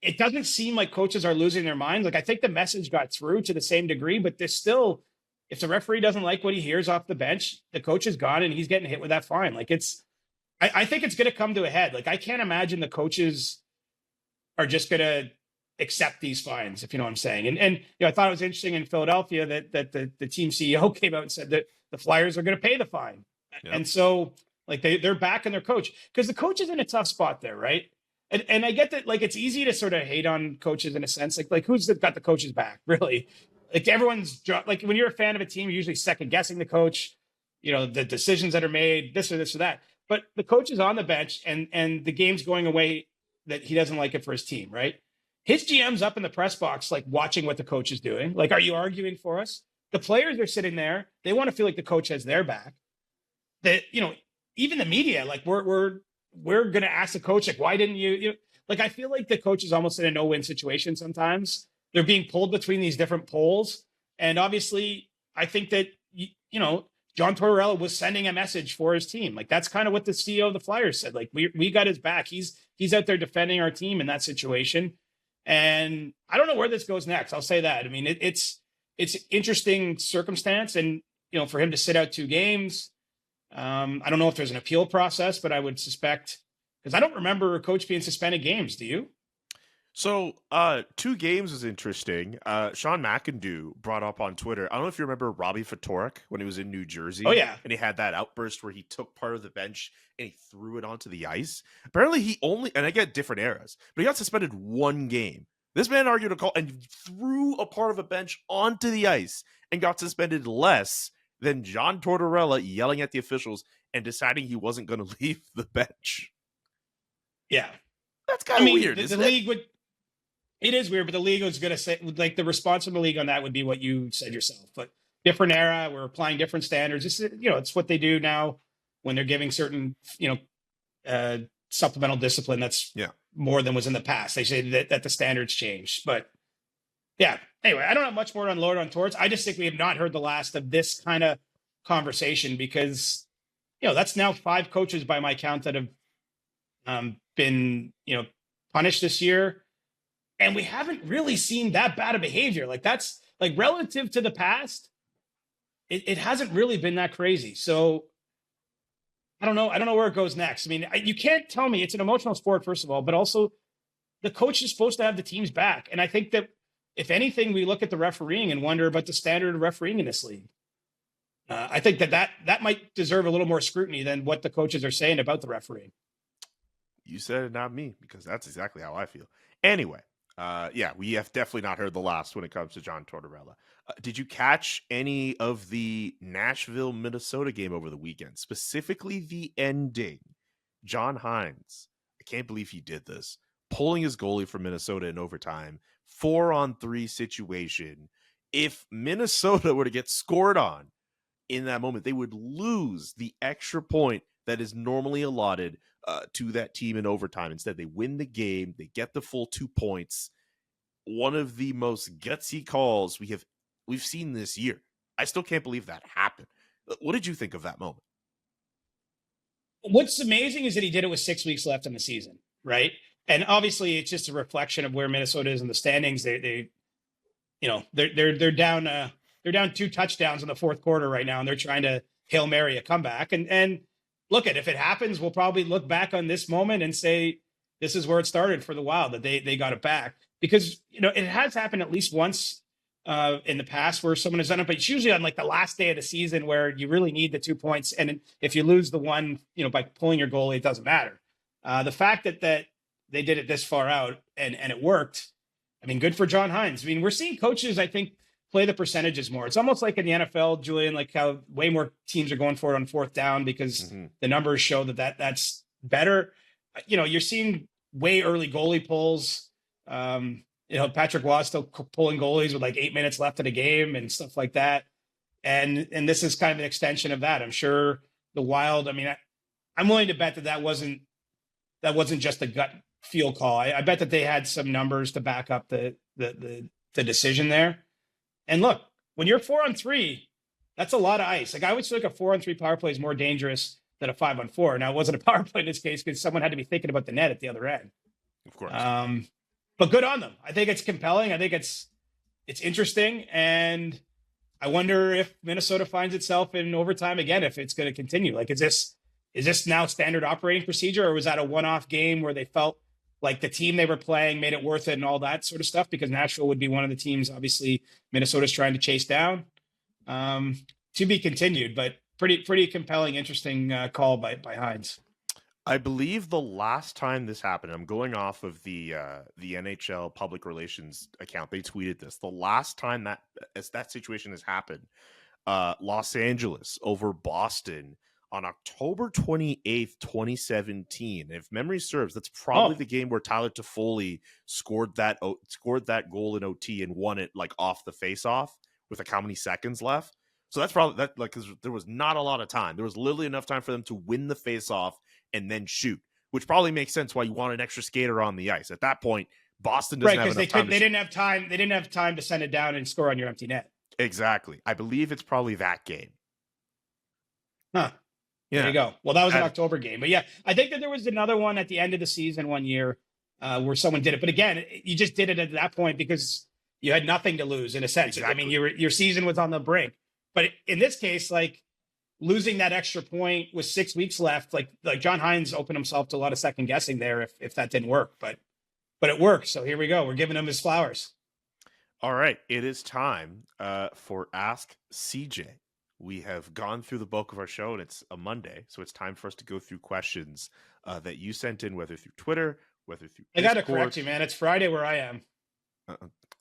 it doesn't seem like coaches are losing their minds. Like I think the message got through to the same degree, but there's still, if the referee doesn't like what he hears off the bench, the coach is gone and he's getting hit with that fine. Like I think it's going to come to a head. Like I can't imagine the coaches are just going to accept these fines, if you know what I'm saying. And you know, I thought it was interesting in Philadelphia that the team CEO came out and said that the Flyers are going to pay the fine. Yep. And so like they're backing their coach because the coach is in a tough spot there, right? And I get that like it's easy to sort of hate on coaches in a sense. Like who's got the coach's back, really? Like everyone's like when you're a fan of a team, you're usually second guessing the coach, you know, the decisions that are made, this or that. But the coach is on the bench and the game's going away that he doesn't like it for his team, right? His GM's up in the press box, like watching what the coach is doing. Like, are you arguing for us? The players are sitting there. They want to feel like the coach has their back. That, you know, even the media, like we're going to ask the coach, like, why didn't you know, like, I feel like the coach is almost in a no-win situation sometimes. They're being pulled between these different poles. And obviously I think that, you know, John Tortorella was sending a message for his team. Like that's kind of what the CEO of the Flyers said. Like we got his back. He's out there defending our team in that situation. And I don't know where this goes next. I'll say that. I mean, it's interesting circumstance, and you know, for him to sit out 2 games, I don't know if there's an appeal process, but I would suspect Because I don't remember a coach being suspended games. Do you? So, 2 games is interesting. Sean McIndoe brought up on Twitter. I don't know if you remember Robbie Ftorek when he was in New Jersey. Oh, yeah. And he had that outburst where he took part of the bench and he threw it onto the ice. Apparently, he only, and I get different eras, but he got suspended 1 game. This man argued a call and threw a part of a bench onto the ice and got suspended less than John Tortorella yelling at the officials and deciding he wasn't going to leave the bench. Yeah. That's kind of weird, the league would. It is weird, but the league was going to say, like, the response from the league on that would be what you said yourself. But different era, we're applying different standards. It's what they do now when they're giving certain, supplemental discipline that's more than was in the past. They say that the standards changed. But yeah, anyway, I don't have much more to unload on Torts. I just think we have not heard the last of this kind of conversation because, that's now 5 coaches by my count that have been, punished this year. And we haven't really seen that bad of behavior. Like that's like relative to the past, it hasn't really been that crazy. So I don't know. I don't know where it goes next. I mean, you can't tell me it's an emotional sport, first of all, but also the coach is supposed to have the team's back. And I think that if anything, we look at the refereeing and wonder about the standard of refereeing in this league. I think that might deserve a little more scrutiny than what the coaches are saying about the refereeing. You said it, not me, because that's exactly how I feel. Anyway. We have definitely not heard the last when it comes to John Tortorella. Did you catch any of the Nashville, Minnesota game over the weekend? Specifically the ending. John Hines, I can't believe he did this. Pulling his goalie from Minnesota in overtime, 4-on-3 situation. If Minnesota were to get scored on in that moment, they would lose the extra point that is normally allotted to that team in overtime. Instead, they win the game. They get the full 2 points. One of the most gutsy calls we've seen this year. I still can't believe that happened. What did you think of that moment? What's amazing is that he did it with 6 weeks left in the season, right? And obviously, it's just a reflection of where Minnesota is in the standings. They're down 2 touchdowns in the fourth quarter right now, and they're trying to Hail Mary a comeback. And look if it happens, we'll probably look back on this moment and say, this is where it started for the Wild, that they got it back. Because, it has happened at least once in the past where someone has done it, but it's usually on like the last day of the season where you really need the 2 points. And if you lose the one, by pulling your goalie, it doesn't matter. The fact that they did it this far out and it worked, I mean, good for John Hines. I mean, we're seeing coaches, I think, play the percentages more. It's almost like in the NFL, Julian, like how way more teams are going for it on 4th down because the numbers show that's better. You're seeing way early goalie pulls. Patrick Waugh still pulling goalies with like 8 minutes left of the game and stuff like that. And this is kind of an extension of that. I'm sure the Wild, I mean, I'm willing to bet that wasn't just a gut feel call. I bet that they had some numbers to back up the decision there. And look, when you're 4-on-3, that's a lot of ice. Like I would say, like a 4-on-3 power play is more dangerous than a 5-on-4. Now it wasn't a power play in this case because someone had to be thinking about the net at the other end. Of course. But good on them. I think it's compelling. I think it's interesting. And I wonder if Minnesota finds itself in overtime again, if it's going to continue. Like, is this now standard operating procedure, or was that a one-off game where they felt like the team they were playing made it worth it and all that sort of stuff? Because Nashville would be one of the teams, obviously, Minnesota's trying to chase down. To be continued, but pretty compelling, interesting call by Hines. I believe the last time this happened, I'm going off of the NHL public relations account. They tweeted this. The last time that situation has happened, Los Angeles over Boston on October 28th, 2017. If memory serves, that's probably the game where Tyler Toffoli scored that goal in OT and won it like off the face-off with like how many seconds left. So that's probably that, like, because there was not a lot of time. There was literally enough time for them to win the face-off and then shoot, which probably makes sense why you want an extra skater on the ice. At that point, Boston doesn't have enough time. They didn't have time. They didn't have time to send it down and score on your empty net. Exactly. I believe it's probably that game. Huh. Yeah. There you go. Well, that was an October game. But yeah, I think that there was another one at the end of the season one year where someone did it. But again, you just did it at that point because you had nothing to lose in a sense. Exactly. I mean, your season was on the brink. But in this case, like, losing that extra point with 6 weeks left, like John Hines opened himself to a lot of second guessing there if that didn't work, but it worked. So here we go. We're giving him his flowers. All right, it is time for Ask CJ. We have gone through the bulk of our show, and it's a Monday, so it's time for us to go through questions that you sent in, whether through Twitter, whether through I got to Discord. correct you, man. It's Friday where I am.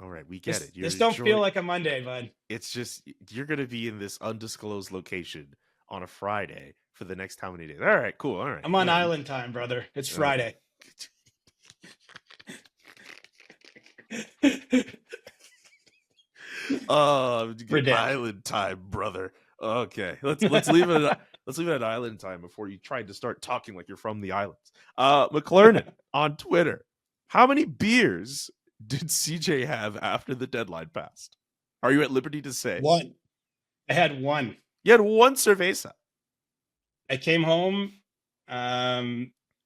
All right, we get it. This don't feel like a Monday, bud. It's just you're going to be in this undisclosed location on a Friday for the next how many days? All right, cool. All right, I'm on island time, brother. It's Friday. Island time, brother. Okay, let's leave it. Let's leave it at island time before you try to start talking like you're from the islands. McLernan on Twitter. How many beers did CJ have after the deadline passed? Are you at liberty to say? One. I had one. You had one cerveza. I came home,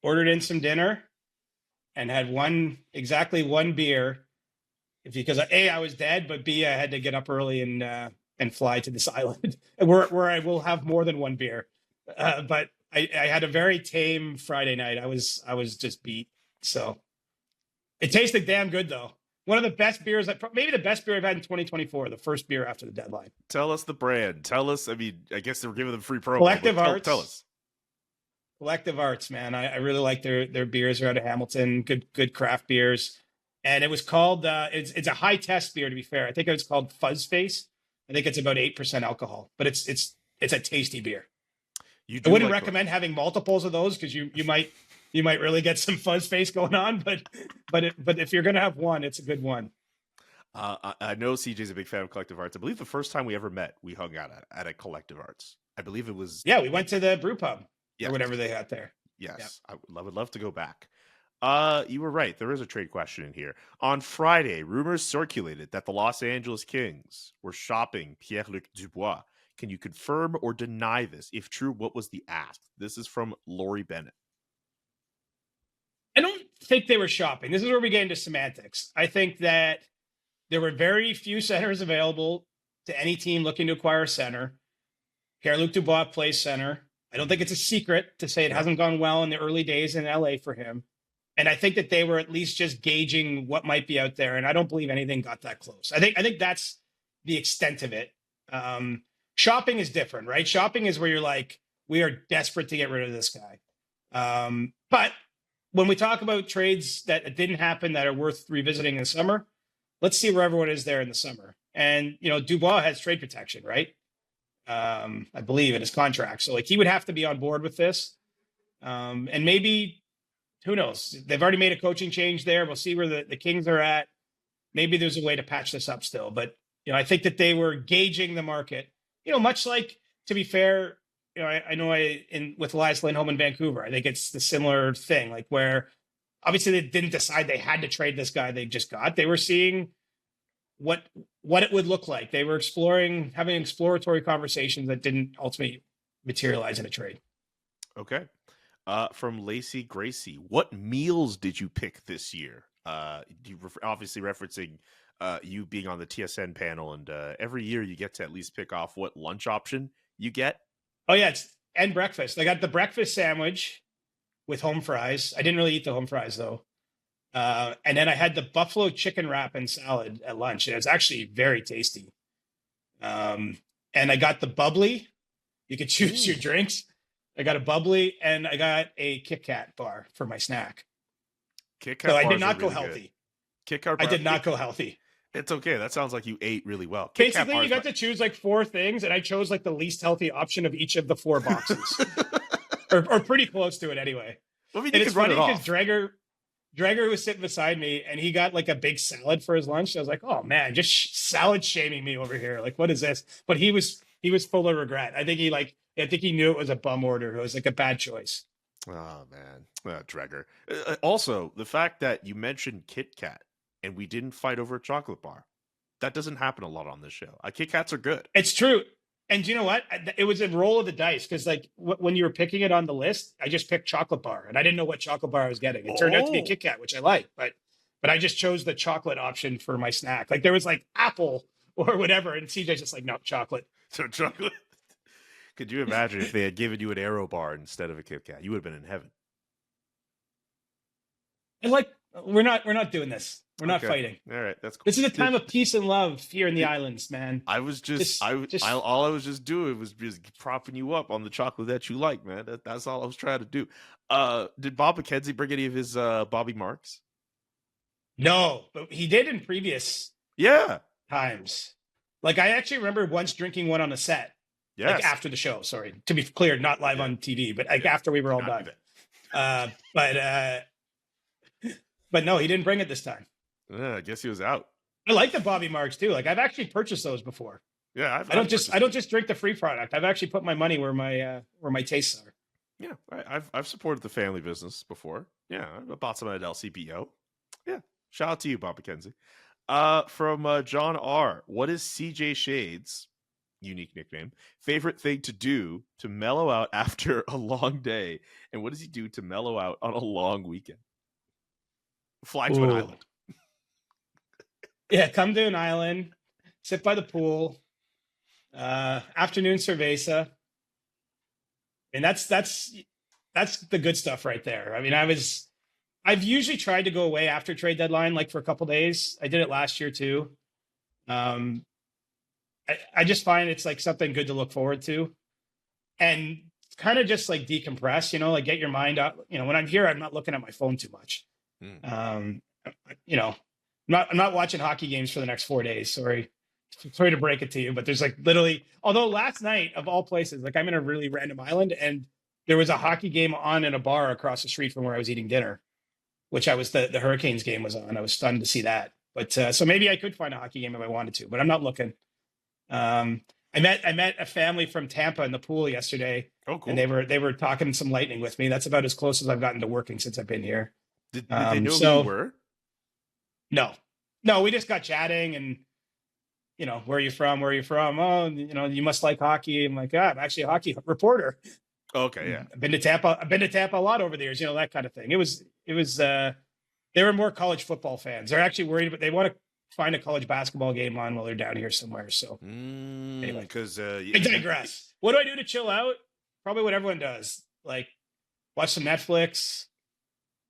ordered in some dinner, and had exactly one beer. Because A, I was dead, but B, I had to get up early and fly to this island where I will have more than one beer. But I had a very tame Friday night. I was just beat. So it tasted damn good though. One of the best beers, maybe the best beer I've had in 2024. The first beer after the deadline. Tell us the brand. Tell us. I mean, I guess they were giving them free promo. Collective Arts. Tell us. Collective Arts, man. I really like their beers. They're out of Hamilton. Good craft beers. And it was called, it's a high test beer, to be fair. I think it was called Fuzz Face. I think it's about 8% alcohol, but it's a tasty beer. I wouldn't recommend having multiples of those because you might really get some fuzz face going on. But if you're gonna have one, it's a good one. I know CJ's a big fan of Collective Arts. I believe the first time we ever met, we hung out at a Collective Arts. I believe it was. Yeah, we went to the brew pub or whatever they had there. Yes, yeah. I would love to go back. You were right. There is a trade question in here. On Friday, rumors circulated that the Los Angeles Kings were shopping Pierre-Luc Dubois. Can you confirm or deny this? If true, what was the ask? This is from Lori Bennett. I don't think they were shopping. This is where we get into semantics. I think that there were very few centers available to any team looking to acquire a center. Pierre-Luc Dubois plays center. I don't think it's a secret to say it hasn't gone well in the early days in LA for him. And I think that they were at least just gauging what might be out there. And I don't believe anything got that close. I think that's the extent of it. Shopping is different, right? Shopping is where you're like, we are desperate to get rid of this guy. But when we talk about trades that didn't happen that are worth revisiting in the summer, let's see where everyone is there in the summer. And, Dubois has trade protection, right? I believe in his contract. So he would have to be on board with this. And maybe, who knows? They've already made a coaching change there. We'll see where the Kings are at. Maybe there's a way to patch this up still. But, I think that they were gauging the market, much like, to be fair, I know with Elias Lindholm in Vancouver, I think it's the similar thing, where obviously they didn't decide they had to trade this guy they just got. They were seeing what it would look like. They were having exploratory conversations that didn't ultimately materialize in a trade. Okay. From Lacey Gracie, what meals did you pick this year? Obviously referencing you being on the TSN panel, and every year you get to at least pick off what lunch option you get. Oh yeah, and breakfast. I got the breakfast sandwich with home fries. I didn't really eat the home fries though. And then I had the buffalo chicken wrap and salad at lunch. And it was actually very tasty. And I got the bubbly. You could choose your drinks. I got a bubbly and I got a Kit Kat bar for my snack. Kit Kat so I did not go healthy. Kit Kat. I did not go healthy. It's okay. That sounds like you ate really well. Basically, you got to choose 4 things, and I chose the least healthy option of each of the 4 boxes, or pretty close to it anyway. Well, I mean, and it's funny because Dreger was sitting beside me, and he got a big salad for his lunch. I was like, "Oh man, just salad shaming me over here. What is this?" But he was full of regret. I think he knew it was a bum order. It was a bad choice. Oh man, Dreger. Also, the fact that you mentioned Kit Kat and we didn't fight over a chocolate bar, that doesn't happen a lot on this show. Kit Kats are good. It's true. And you know what? It was a roll of the dice because when you were picking it on the list, I just picked chocolate bar and I didn't know what chocolate bar I was getting. It turned out to be a Kit Kat, which I like, but I just chose the chocolate option for my snack. There was apple or whatever. And CJ's just no chocolate. So chocolate. Could you imagine if they had given you an Aero bar instead of a Kit Kat? You would have been in heaven. And like, we're not doing this. We're not Okay. fighting. All right, that's cool. This is a time of peace and love here in the islands, man. I was just, Just- all I was just doing was just propping you up on the chocolate that you like, man. That's all I was trying to do. Did Bob McKenzie bring any of his Bobby Marks? No, but he did in previous Yeah. times. Like, I actually remember once drinking one on a set. Yes. Like after the show, sorry. To be clear, not live on TV, but like after we were all Cannot done. do But no, he didn't bring it this time. Yeah, I guess he was out. I like the Bobby Marks too. Like, I've actually purchased those before. Yeah, I don't just drink the free product. I've actually put my money where my tastes are. Yeah, I've supported the family business before. Yeah, I bought some at LCBO. Yeah, shout out to you, Bob McKenzie. From John R. What is CJ Shade's unique nickname favorite thing to do to mellow out after a long day, and what does he do to mellow out on a long weekend? Fly to an Ooh. island. Yeah, come to an island, sit by the pool, afternoon cerveza. And that's the good stuff right there. I mean, I've usually tried to go away after trade deadline, like for a couple days. I did it last year too. I just find it's like something good to look forward to, and kind of just like decompress, like get your mind out. When I'm here, I'm not looking at my phone too much. I'm not watching hockey games for the next 4 days. Sorry to break it to you, but there's like literally, although last night of all places, like I'm in a really random island and there was a hockey game on in a bar across the street from where I was eating dinner, which the Hurricanes game was on. I was stunned to see that. But so maybe I could find a hockey game if I wanted to, but I'm not looking. I met a family from Tampa in the pool yesterday. Oh, cool. And they were talking some lightning with me. That's about as close as I've gotten to working since I've been here. Did they know who you were? No, we just got chatting and, where are you from? Where are you from? Oh, you must like hockey. I'm like, I'm actually a hockey reporter. Okay, yeah. I've been to Tampa a lot over the years, that kind of thing. It was, they were more college football fans. They're actually worried, but they want to find a college basketball game on while they're down here somewhere. So anyway, because I digress. What do I do to chill out? Probably what everyone does. Like watch some Netflix.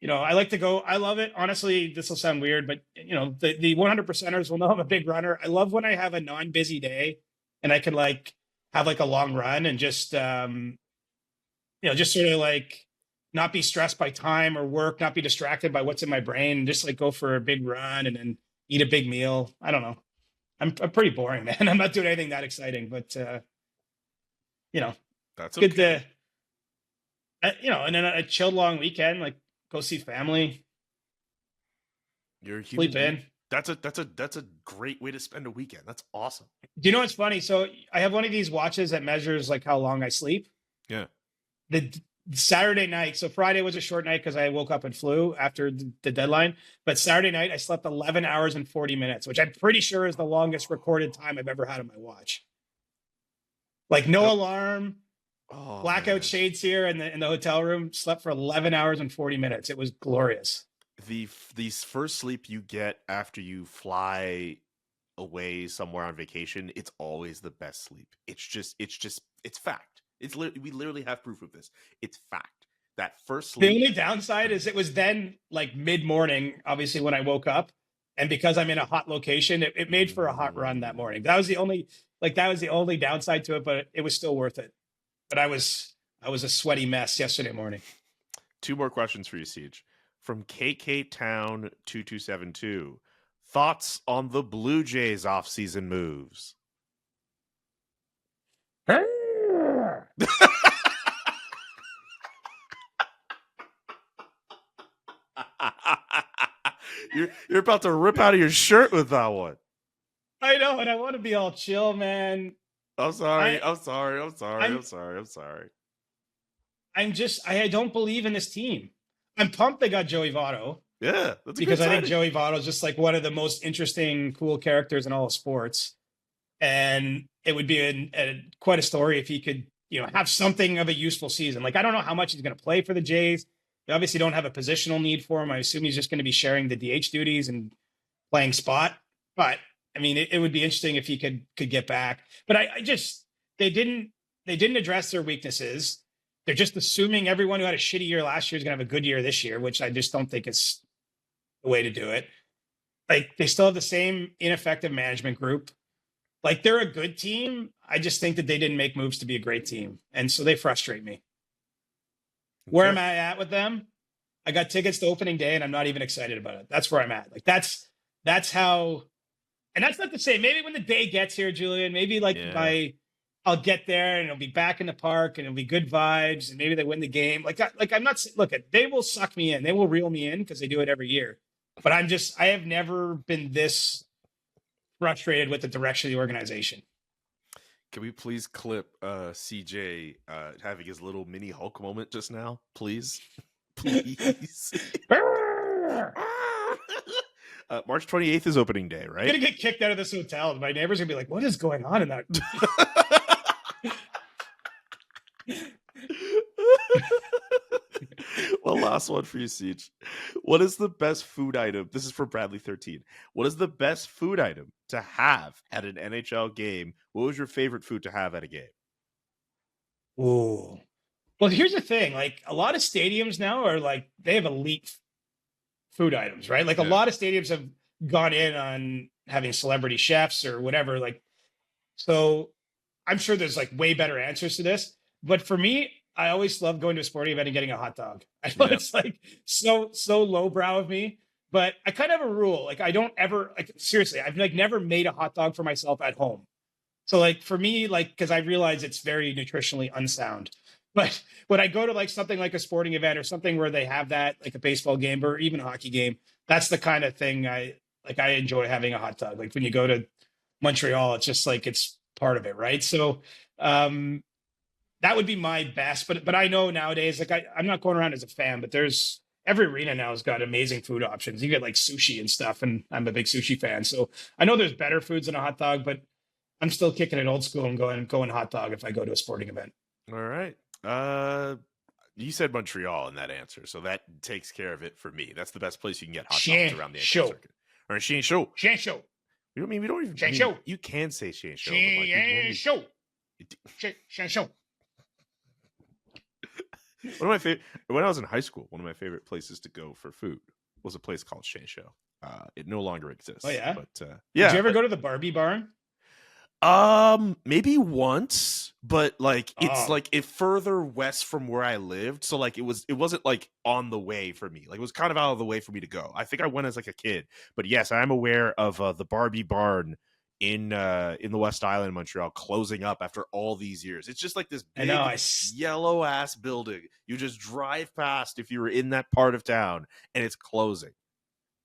I like to go. I love it. Honestly, this will sound weird, but the 100%ers will know I'm a big runner. I love when I have a non-busy day and I can like have like a long run and just, just sort of like not be stressed by time or work, not be distracted by what's in my brain, just like go for a big run and then eat a big meal. I don't know. I'm pretty boring, man. I'm not doing anything that exciting, but that's good okay. and then a chilled long weekend, like go see family, You're a sleep human in. being. That's a great way to spend a weekend. That's awesome. Do you know what's funny? So I have one of these watches that measures like how long I sleep. Yeah. The Saturday night. So Friday was a short night because I woke up and flew after the deadline. But Saturday night, I slept 11 hours and 40 minutes, which I'm pretty sure is the longest recorded time I've ever had on my watch. Like no alarm, blackout shades here in the hotel room. Slept for 11 hours and 40 minutes. It was glorious. These first sleep you get after you fly away somewhere on vacation, it's always the best sleep. It's fact. We literally have proof of this. It's fact. That first sleep. The only downside is it was then like mid-morning, obviously, when I woke up. And because I'm in a hot location, it made for a hot run that morning. That was the only downside to it, but it was still worth it. But I was a sweaty mess yesterday morning. 2 more questions for you, Siege. From KK Town 2272. Thoughts on the Blue Jays offseason moves? You're about to rip out of your shirt with that one. I know, and I want to be all chill, man. I'm sorry. I'm I don't believe in this team. I'm pumped they got Joey Votto. Yeah, that's because I think Joey Votto is just like one of the most interesting, cool characters in all of sports. And it would be quite a story if he could, have something of a useful season. Like, I don't know how much he's going to play for the Jays. They obviously don't have a positional need for him. I assume he's just going to be sharing the DH duties and playing spot. But I mean, it would be interesting if he could get back. But they didn't they didn't address their weaknesses. They're just assuming everyone who had a shitty year last year is going to have a good year this year, which I just don't think is the way to do it. Like, they still have the same ineffective management group. Like, they're a good team. I just think that they didn't make moves to be a great team. And so they frustrate me. Where am I at with them? I got tickets to opening day and I'm not even excited about it. That's where I'm at. Like, that's how, and that's not to say maybe when the day gets here, Julian, maybe I'll get there and it'll be back in the park and it'll be good vibes and maybe they win the game. I'm not, look, they will suck me in. They will reel me in because they do it every year. But I have never been this frustrated with the direction of the organization. Can we please clip CJ having his little mini Hulk moment just now, please? Please. March 28th is opening day, right? I'm going to get kicked out of this hotel. My neighbors are going to be like, what is going on in that? Well, last one for you, Siege. What is the best food item? This is for Bradley 13. What is the best food item to have at an NHL game? What was your favorite food to have at a game? Ooh. Well, here's the thing. Like, a lot of stadiums now are like, they have elite food items, right? Like, a lot of stadiums have gone in on having celebrity chefs or whatever. Like, so I'm sure there's like way better answers to this. But for me, I always love going to a sporting event and getting a hot dog. I know it's like so lowbrow of me, but I kind of have a rule. Like, I don't ever, like, seriously, I've like never made a hot dog for myself at home. So like for me, like, because I realize it's very nutritionally unsound. But when I go to like something like a sporting event or something where they have that, like a baseball game or even a hockey game, that's the kind of thing I enjoy having a hot dog. Like when you go to Montreal, it's just like, it's part of it. Right. So, that would be my best, but I know nowadays, like I'm not going around as a fan, but there's every arena now has got amazing food options. You get like sushi and stuff, and I'm a big sushi fan. So I know there's better foods than a hot dog, but I'm still kicking it old school and going hot dog if I go to a sporting event. All right. You said Montreal in that answer, so that takes care of it for me. That's the best place you can get hot dogs around the NHL circuit. Or Shane Show. Shane Show. We don't even Shane Show. You can say Shane Show. Shane Show. Shane Show. One of my favorite, when I was in high school, one of my favorite places to go for food was a place called Shane Show. It no longer exists. Oh yeah, but yeah. Did you ever go to the Barbie barn? Maybe once, but like it's like it further west from where I lived, so like it wasn't like on the way for me. Like it was kind of out of the way for me to go. I think I went as like a kid, but yes, I'm aware of the Barbie barn in the West Island in Montreal closing up after all these years. It's just like this big yellow ass building. You just drive past if you were in that part of town and it's closing.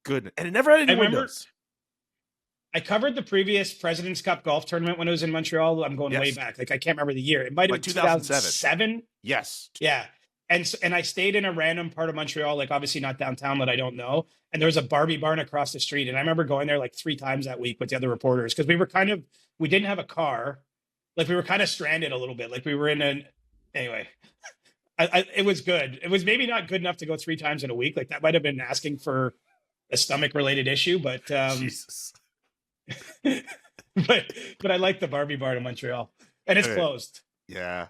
Goodness. And it never had any windows. I covered the previous President's Cup golf tournament when it was in Montreal. I'm going way back. Like I can't remember the year. It might have been 2007. Yes. Yeah. And I stayed in a random part of Montreal, like obviously not downtown that I don't know. And there was a Barbie barn across the street. And I remember going there like 3 times that week with the other reporters because we didn't have a car. Like we were kind of stranded a little bit. Like we were anyway, it was good. It was maybe not good enough to go 3 times in a week. Like that might've been asking for a stomach related issue, but Jesus. but I like the Barbie barn in Montreal and it's closed. Yeah.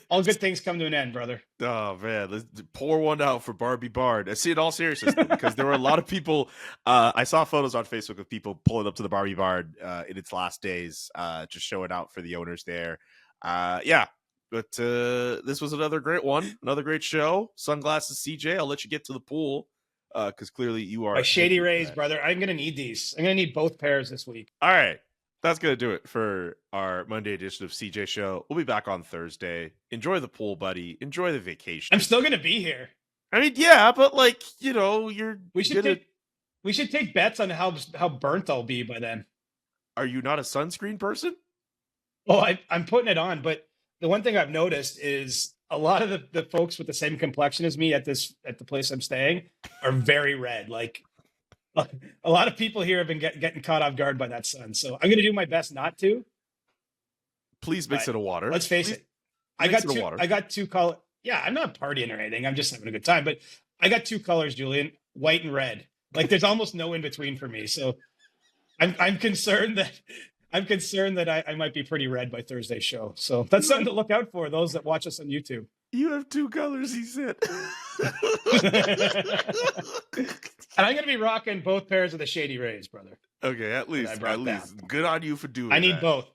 All good things come to an end, brother. Oh man, let's pour one out for Barbie Barn. I see it all seriousness because there were a lot of people. I saw photos on Facebook of people pulling up to the Barbie Barn in its last days, just showing out for the owners there. Yeah, but this was another great one, another great show. Sunglasses, CJ. I'll let you get to the pool because clearly you are. My Shady Rays, brother. I'm gonna need these. I'm gonna need both pairs this week. All right. That's going to do it for our Monday edition of CJ Show. We'll be back on Thursday. Enjoy the pool, buddy. Enjoy the vacation. I'm still going to be here. I mean, yeah, but like, we should take bets on how burnt I'll be by then. Are you not a sunscreen person? Oh, I'm putting it on, but the one thing I've noticed is a lot of the folks with the same complexion as me at the place I'm staying are very red. Like, a lot of people here have been getting caught off guard by that sun. So I'm going to do my best not to. Please mix it in water. Let's face it. I got 2 colors. Yeah, I'm not partying or anything. I'm just having a good time. But I got 2 colors, Julian, white and red. Like there's almost no in between for me. So I'm concerned that I'm concerned that I might be pretty red by Thursday's show. So that's something to look out for, those that watch us on YouTube. You have two colors, he said. And I'm going to be rocking both pairs of the Shady Rays, brother. Okay, at least. Good on you for doing that. I need both.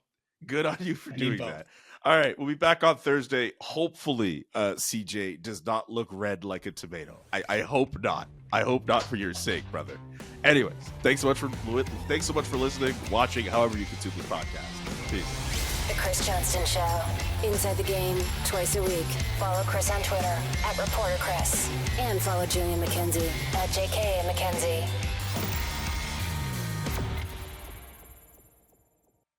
Good on you for doing that. All right, we'll be back on Thursday. Hopefully, CJ does not look red like a tomato. I hope not. I hope not for your sake, brother. Anyways, thanks so much for listening, watching, however you consume the podcast. Peace. The Chris Johnston Show. Inside the game, twice a week. Follow Chris on Twitter @ReporterChris. And follow Julian McKenzie @JK McKenzie.